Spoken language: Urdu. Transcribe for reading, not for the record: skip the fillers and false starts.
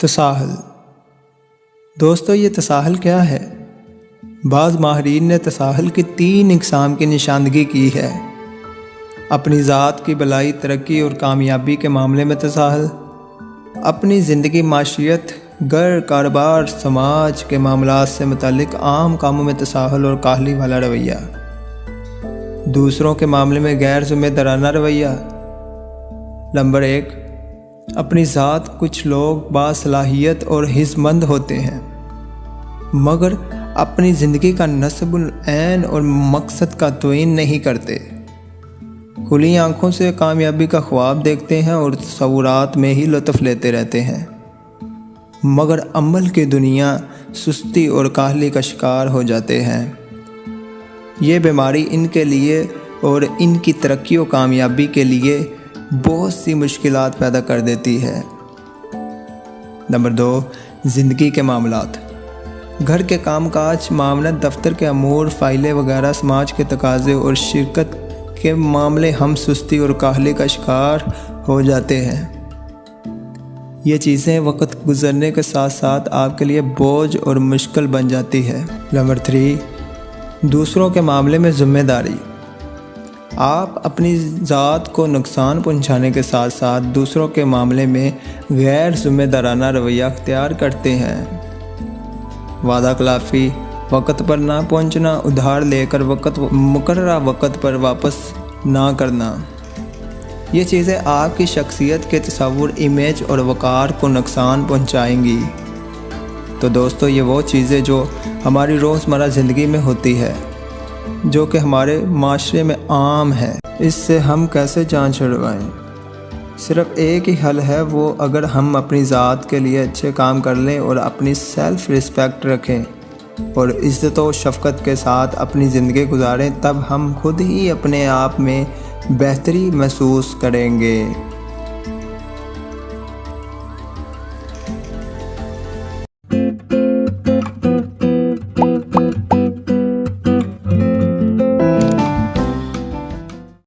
تساہل۔ دوستو، یہ تساہل کیا ہے؟ بعض ماہرین نے تساہل کی 3 اقسام کی نشاندہی کی ہے۔ اپنی ذات کی بھلائی، ترقی اور کامیابی کے معاملے میں تساہل، اپنی زندگی، معیشت، گھر، کاروبار، سماج کے معاملات سے متعلق عام کاموں میں تساہل اور کاہلی والا رویہ، دوسروں کے معاملے میں غیر ذمہ دارانہ رویہ۔ نمبر 1، اپنی ذات۔ کچھ لوگ باصلاحیت اور حسمند ہوتے ہیں مگر اپنی زندگی کا نصب العین اور مقصد کا تعین نہیں کرتے۔ کھلی آنکھوں سے کامیابی کا خواب دیکھتے ہیں اور تصورات میں ہی لطف لیتے رہتے ہیں، مگر عمل کی دنیا سستی اور کاہلی کا شکار ہو جاتے ہیں۔ یہ بیماری ان کے لیے اور ان کی ترقی و کامیابی کے لیے بہت سی مشکلات پیدا کر دیتی ہے۔ نمبر 2، زندگی کے معاملات۔ گھر کے کام کاج، معاملات، دفتر کے امور، فائلیں وغیرہ، سماج کے تقاضے اور شرکت کے معاملے ہم سستی اور کاہلی کا شکار ہو جاتے ہیں۔ یہ چیزیں وقت گزرنے کے ساتھ ساتھ آپ کے لیے بوجھ اور مشکل بن جاتی ہے۔ نمبر 3، دوسروں کے معاملے میں ذمہ داری۔ آپ اپنی ذات کو نقصان پہنچانے کے ساتھ ساتھ دوسروں کے معاملے میں غیر ذمہ دارانہ رویہ اختیار کرتے ہیں۔ وعدہ خلافی، وقت پر نہ پہنچنا، ادھار لے کر مقررہ وقت پر واپس نہ کرنا، یہ چیزیں آپ کی شخصیت کے تصور، امیج اور وقار کو نقصان پہنچائیں گی۔ تو دوستو، یہ وہ چیزیں جو ہماری روزمرہ زندگی میں ہوتی ہے، جو کہ ہمارے معاشرے میں عام ہے، اس سے ہم کیسے جان چھڑوائیں؟ صرف ایک ہی حل ہے، وہ اگر ہم اپنی ذات کے لیے اچھے کام کر لیں اور اپنی سیلف رسپیکٹ رکھیں اور عزت و شفقت کے ساتھ اپنی زندگی گزاریں، تب ہم خود ہی اپنے آپ میں بہتری محسوس کریں گے۔